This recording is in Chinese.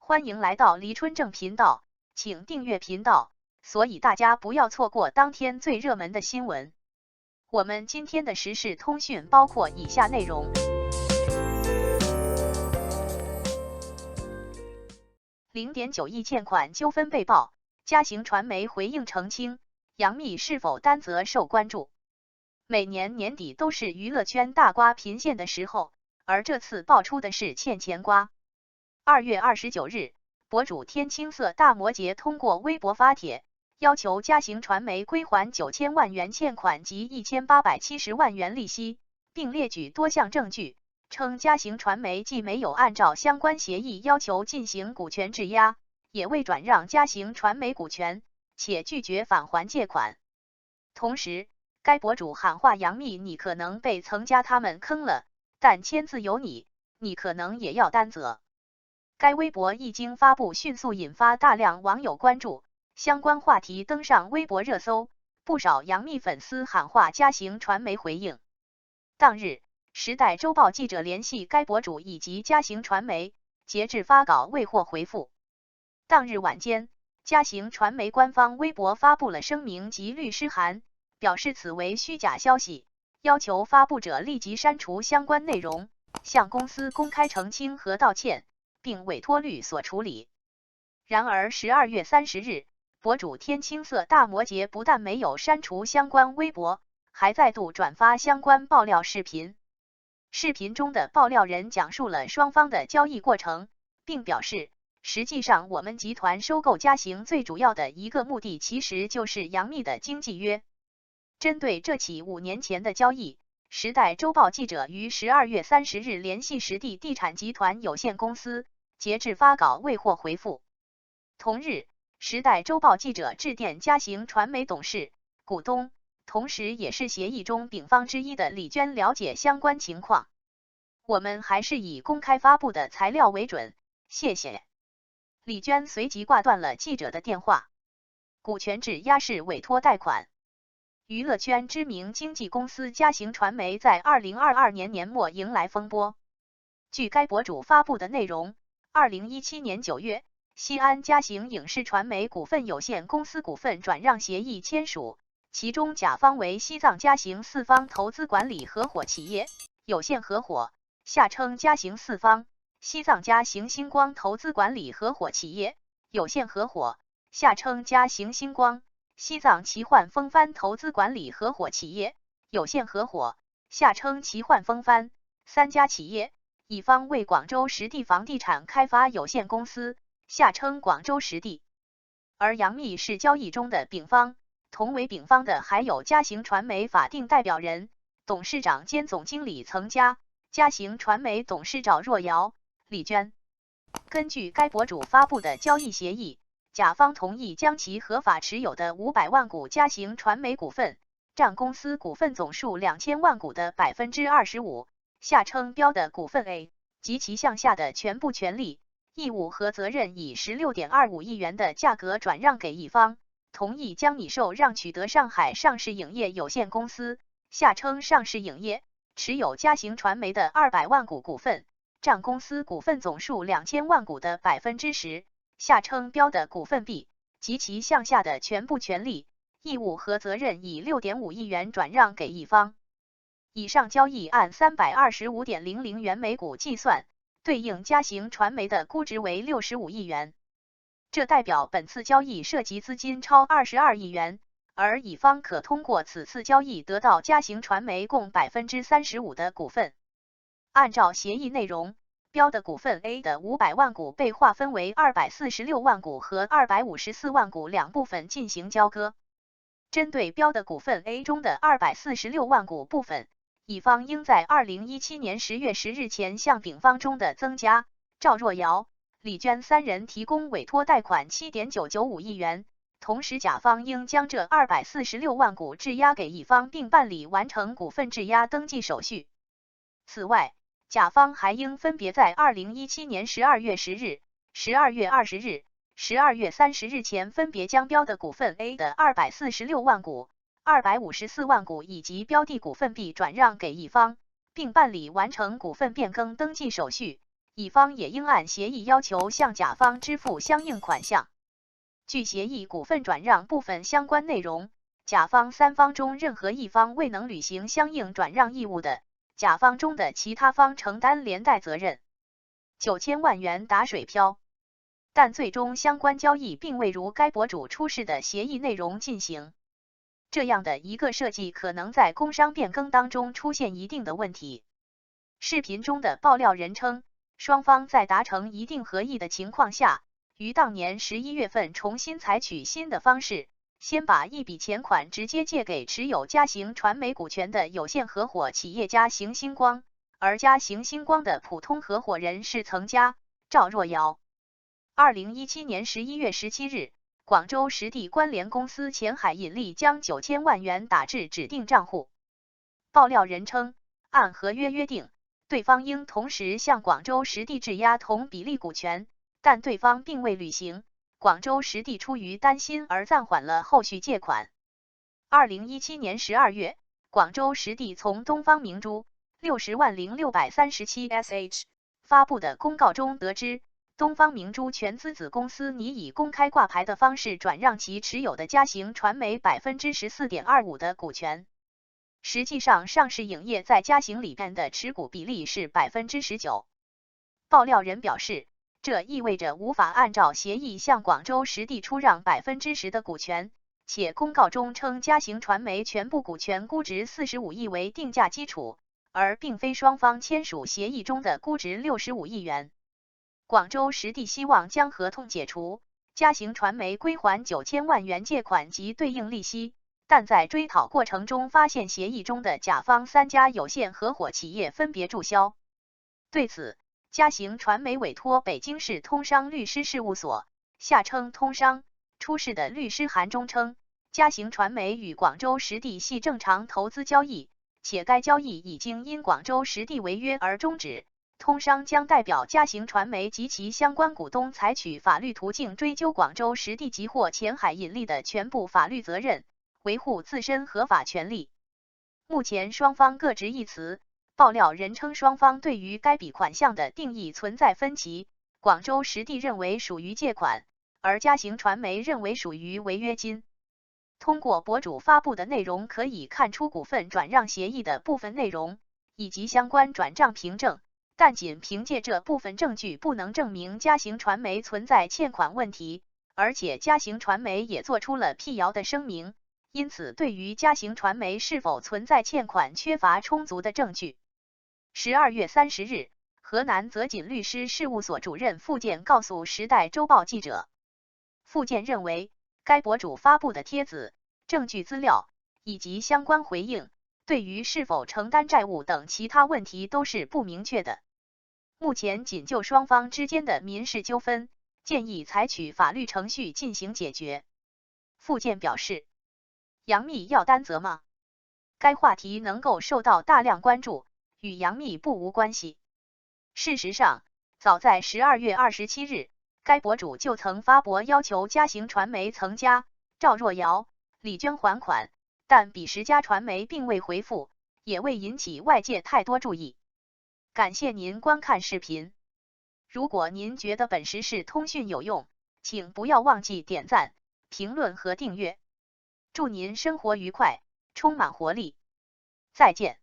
欢迎来到黎春正频道，请订阅频道，所以大家不要错过当天最热门的新闻。我们今天的时事通讯包括以下内容：0.9亿欠款纠纷被曝，嘉行传媒回应澄清，杨幂是否担责受关注。每年年底都是娱乐圈大瓜频现的时候，而这次爆出的是欠钱瓜。2月29日，博主天青色大摩羯通过微博发帖，要求嘉行传媒归还9000万元欠款及1870万元利息，并列举多项证据，称嘉行传媒既没有按照相关协议要求进行股权质押，也未转让嘉行传媒股权，且拒绝返还借款。同时，该博主喊话杨幂：“你可能被曾家他们坑了，但签字有你，你可能也要担责。”该微博一经发布，迅速引发大量网友关注，相关话题登上微博热搜，不少杨幂粉丝喊话嘉行传媒回应。当日，《时代周报》记者联系该博主以及嘉行传媒，截至发稿未获回复。当日晚间，嘉行传媒官方微博发布了声明及律师函，表示此为虚假消息，要求发布者立即删除相关内容，向公司公开澄清和道歉，并委托律所处理。然而12月30日，博主天青色大摩羯不但没有删除相关微博，还再度转发相关爆料视频。视频中的爆料人讲述了双方的交易过程，并表示，实际上我们集团收购嘉行最主要的一个目的其实就是杨幂的经纪约。针对这起5年前的交易，时代周报记者于12月30日联系实地地产集团有限公司，截至发稿未获回复。同日，时代周报记者致电嘉行传媒董事、股东，同时也是协议中丙方之一的李娟了解相关情况。我们还是以公开发布的材料为准，谢谢。李娟随即挂断了记者的电话。股权质押式委托贷款。娱乐圈知名经纪公司嘉行传媒在2022年年末迎来风波。据该博主发布的内容，2017年9月，西安嘉行影视传媒股份有限公司股份转让协议签署，其中甲方为西藏嘉行四方投资管理合伙企业有限合伙，下称嘉行四方；西藏嘉行星光投资管理合伙企业有限合伙，下称嘉行星光；西藏奇幻风帆投资管理合伙企业有限合伙，下称奇幻风帆，3家企业，乙方为广州实地房地产开发有限公司，下称广州实地。而杨幂是交易中的丙方，同为丙方的还有嘉行传媒法定代表人、董事长兼总经理曾家、嘉行传媒董事赵若瑶、李娟。根据该博主发布的交易协议，甲方同意将其合法持有的500万股嘉行传媒股份，占公司股份总数2000万股的25%，下称标的股份 A 及其项下的全部权利、义务和责任以16.25亿元的价格转让给乙方，同意将拟受让取得上海上市影业有限公司，下称上市影业，持有嘉行传媒的200万股股份，占公司股份总数2000万股的10%，下称标的股份 B 及其项下的全部权利、义务和责任以6.5亿元转让给乙方。以上交易按325.00元每股计算，对应嘉行传媒的估值为65亿元。这代表本次交易涉及资金超22亿元，而乙方可通过此次交易得到嘉行传媒共35%的股份。按照协议内容，标的股份 A 的500万股被划分为246万股和254万股两部分进行交割。针对标的股份 A 中的246万股部分，乙方应在2017年10月10日前向丙方中的曾家、赵若瑶、李娟3人提供委托贷款7.995亿元，同时甲方应将这246万股质押给乙方并办理完成股份质押登记手续。此外，甲方还应分别在2017年12月10日、12月20日、12月30日前分别将标的股份 A 的246万股、254万股以及标的股份 B 转让给乙方，并办理完成股份变更登记手续，乙方也应按协议要求向甲方支付相应款项。据协议股份转让部分相关内容，甲方三方中任何一方未能履行相应转让义务的，甲方中的其他方承担连带责任。9000万元打水漂，但最终相关交易并未如该博主出示的协议内容进行。这样的一个设计可能在工商变更当中出现一定的问题。视频中的爆料人称，双方在达成一定合意的情况下，于当年11月份重新采取新的方式，先把一笔钱款直接借给持有嘉行传媒股权的有限合伙企业嘉行星光，而嘉行星光的普通合伙人是曾家、赵若瑶。2017年11月17日，广州实地关联公司前海引力将9000万元打至指定账户。爆料人称，按合约约定，对方应同时向广州实地质押同比例股权，但对方并未履行，广州实地出于担心而暂缓了后续借款。2017年12月，广州实地从东方明珠600637 sh 发布的公告中得知，东方明珠全资子公司拟以公开挂牌的方式转让其持有的嘉行传媒 14.25% 的股权。实际上，上市影业在嘉行里边的持股比例是 19%。爆料人表示，这意味着无法按照协议向广州实地出让 10% 的股权，且公告中称嘉行传媒全部股权估值45亿为定价基础，而并非双方签署协议中的估值65亿元。广州实地希望将合同解除，嘉行传媒归还9000万元借款及对应利息，但在追讨过程中发现协议中的甲方3家有限合伙企业分别注销。对此，嘉行传媒委托北京市通商律师事务所下称通商出示的律师函中称，嘉行传媒与广州实地系正常投资交易，且该交易已经因广州实地违约而终止。通商将代表嘉行传媒及其相关股东采取法律途径追究广州实地及或前海引力的全部法律责任，维护自身合法权利。目前双方各执一词，爆料人称双方对于该笔款项的定义存在分歧，广州实地认为属于借款，而嘉行传媒认为属于违约金。通过博主发布的内容可以看出股份转让协议的部分内容，以及相关转账凭证。但仅凭借这部分证据不能证明嘉行传媒存在欠款问题，而且嘉行传媒也做出了辟谣的声明，因此对于嘉行传媒是否存在欠款缺乏充足的证据。12月30日，河南泽锦律师事务所主任傅健告诉时代周报记者，傅健认为该博主发布的帖子、证据资料以及相关回应，对于是否承担债务等其他问题都是不明确的。目前仅就双方之间的民事纠纷，建议采取法律程序进行解决。傅健表示，杨幂要担责吗？该话题能够受到大量关注，与杨幂不无关系。事实上，早在12月27日，该博主就曾发博要求嘉行传媒曾家、赵若瑶、李娟还款，但彼时嘉传媒并未回复，也未引起外界太多注意。感谢您观看视频。如果您觉得本时事通讯有用，请不要忘记点赞、评论和订阅。祝您生活愉快，充满活力。再见。